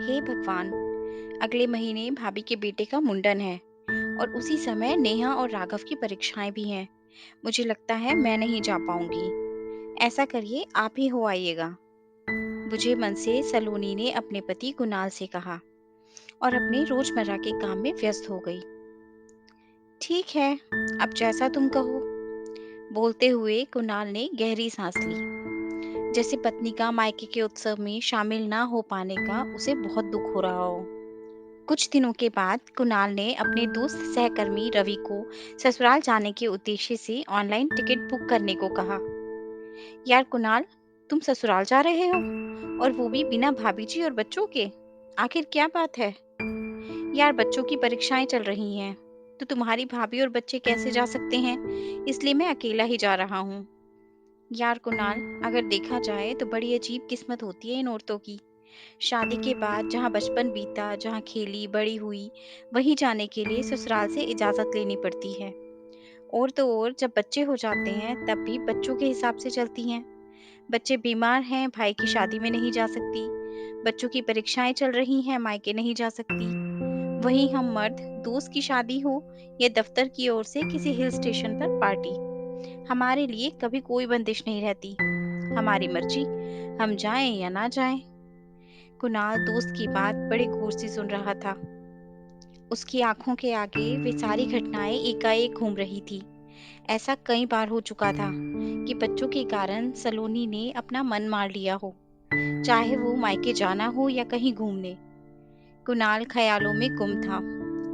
हे भगवान! अगले महीने भाभी के बेटे का मुंडन है और उसी समय नेहा और राघव की परीक्षाएं भी हैं। मुझे लगता है मैं नहीं जा पाऊंगी। ऐसा करिए आप ही हो आइएगा। बुझे मन से सलोनी ने अपने पति कुणाल से कहा और अपने रोजमर्रा के काम में व्यस्त हो गई। ठीक है, अब जैसा तुम कहो। बोलते हुए कुणाल ने गहरी सांस ली, जैसे पत्नी का मायके के उत्सव में शामिल ना हो पाने का उसे बहुत दुख हो रहा हो। कुछ दिनों के बाद कुणाल ने अपने दोस्त सहकर्मी रवि को ससुराल जाने के उद्देश्य से ऑनलाइन टिकट बुक करने को कहा। यार कुणाल, तुम ससुराल जा रहे हो और वो भी बिना भाभी जी और बच्चों के? आखिर क्या बात है? यार बच्चों की परीक्षाएं चल रही हैं, तो तुम्हारी भाभी और बच्चे कैसे जा सकते हैं? इसलिए मैं अकेला ही जा रहा हूँ। यार कुणाल, अगर देखा जाए तो बड़ी अजीब किस्मत होती है इन औरतों की। शादी के बाद जहाँ बचपन बीता, जहाँ खेली बड़ी हुई, वहीं जाने के लिए ससुराल से इजाजत लेनी पड़ती है। और तो और जब बच्चे हो जाते हैं तब भी बच्चों के हिसाब से चलती हैं। बच्चे बीमार हैं, भाई की शादी में नहीं जा सकती। बच्चों की परीक्षाएं चल रही हैं, मायके नहीं जा सकती। वहीं हम मर्द, दोस्त की शादी हो या दफ्तर की ओर से किसी हिल स्टेशन पर पार्टी, हमारे लिए कभी कोई बंदिश नहीं रहती। हमारी मर्जी, हम जाएं या ना जाएं। कुणाल दोस्त की बात बड़े गौर से सुन रहा था। उसकी आंखों के आगे वे सारी घटनाएं एकाएक घूम रही थी। ऐसा कई बार हो चुका था कि बच्चों के कारण सलोनी ने अपना मन मार लिया हो, चाहे वो मायके जाना हो या कहीं घूमने। कुणाल ख्यालों में गुम था।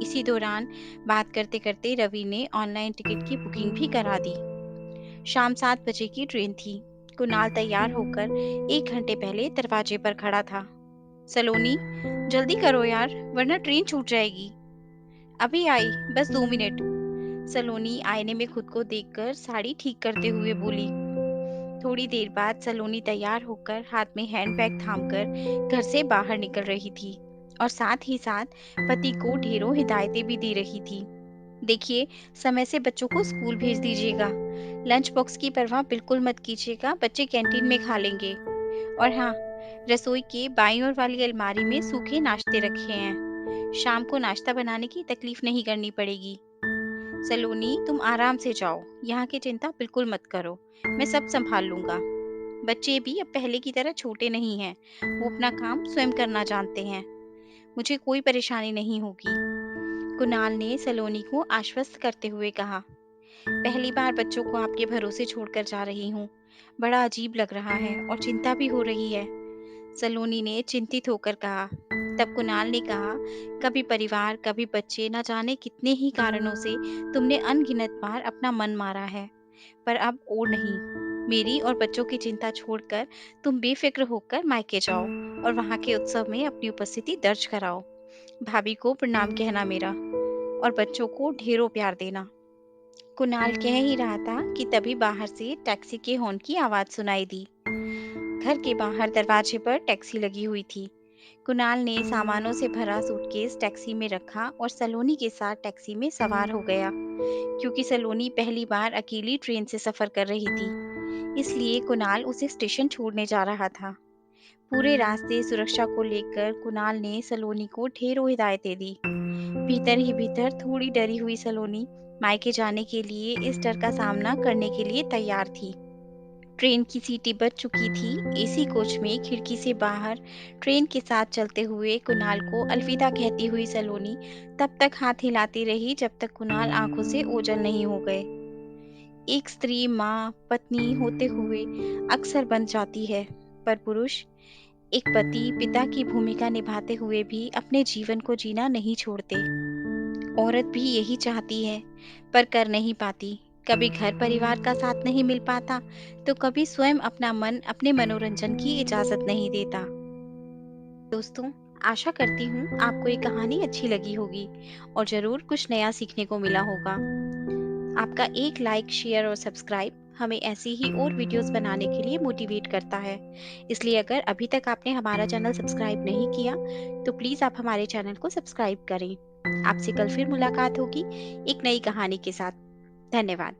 इसी दौरान बात करते करते रवि ने ऑनलाइन टिकट की बुकिंग भी करा दी। शाम 7 बजे की ट्रेन थी। कुणाल तैयार होकर 1 घंटे पहले दरवाजे पर खड़ा था। सलोनी, जल्दी करो यार, वरना ट्रेन छूट जाएगी। अभी आई, बस 2 मिनट। सलोनी आईने में खुद को देखकर साड़ी ठीक करते हुए बोली। थोड़ी देर बाद सलोनी तैयार होकर हाथ में हैंडबैग थामकर घर से बाहर निकल रही थी और साथ ही साथ पति को ढेरों हिदायतें भी दे रही थी। देखिए, समय से बच्चों को स्कूल भेज दीजिएगा। लंच बॉक्स की परवाह बिल्कुल मत कीजिएगा, बच्चे कैंटीन में खा लेंगे। और हाँ, रसोई के बाईं ओर वाली अलमारी में सूखे नाश्ते रखे हैं। शाम को नाश्ता बनाने की तकलीफ नहीं करनी पड़ेगी। सलोनी, तुम आराम से जाओ, यहाँ की चिंता बिल्कुल मत करो। मैं सब संभाल लूंगा। बच्चे भी अब पहले की तरह छोटे नहीं हैं, वो अपना काम स्वयं करना जानते हैं। मुझे कोई परेशानी नहीं होगी। कुणाल ने सलोनी को आश्वस्त करते हुए कहा। पहली बार बच्चों को आपके भरोसे छोड़कर जा रही हूँ। बड़ा अजीब लग रहा है और चिंता भी हो रही है। सलोनी ने चिंतित होकर कहा। तब कुणाल ने कहा, कभी परिवार, कभी बच्चे, न जाने कितने ही कारणों से तुमने अनगिनत बार अपना मन मारा है, पर अब और नहीं। मेरी और बच्चों की चिंता छोड़कर तुम बेफिक्र होकर मायके जाओ और वहां के उत्सव में अपनी उपस्थिति दर्ज कराओ। भाभी को प्रणाम कहना मेरा, और बच्चों को ढेरों प्यार देना। कुणाल कह ही रहा था कि तभी बाहर से टैक्सी के हॉर्न की आवाज सुनाई दी। घर के बाहर दरवाजे पर टैक्सी लगी हुई थी। कुणाल ने सामानों से भरा सूटकेस टैक्सी में रखा और सलोनी के साथ टैक्सी में सवार हो गया। क्योंकि सलोनी पहली बार अकेली ट्रेन से सफर कर रही थी, इसलिए कुणाल उसे स्टेशन छोड़ने जा रहा था। पूरे रास्ते सुरक्षा को लेकर कुणाल ने सलोनी को ढेरों हिदायतें दी। भीतर ही भीतर थोड़ी डरी हुई सलोनी मायके जाने के लिए इस डर का सामना करने के लिए तैयार थी। ट्रेन की सीटें बज चुकी थी। एसी कोच में खिड़की से बाहर ट्रेन के साथ चलते हुए कुणाल को अलविदा कहती हुई सलोनी तब तक हाथ हिलाती रही जब तक कुणाल आंखों से ओझल नहीं हो गए। एक स्त्री माँ, पत्नी होते हुए अक्सर बन जाती है, पर पुरुष एक पति, पिता की भूमिका निभाते हुए भी अपने जीवन को जीना नहीं छोड़ते। औरत भी यही चाहती है, पर कर नहीं पाती। कभी घर परिवार का साथ नहीं मिल पाता, तो कभी स्वयं अपना मन अपने मनोरंजन की इजाजत नहीं देता। दोस्तों, आशा करती हूँ आपको ये कहानी अच्छी लगी होगी और जरूर कुछ नया सीखने को मिला होगा। आपका एक लाइक, शेयर और सब्सक्राइब हमें ऐसी ही और वीडियोस बनाने के लिए मोटिवेट करता है। इसलिए अगर अभी तक आपने हमारा चैनल सब्सक्राइब नहीं किया, तो प्लीज़ आप हमारे चैनल को सब्सक्राइब करें। आपसे कल फिर मुलाकात होगी एक नई कहानी के साथ। धन्यवाद।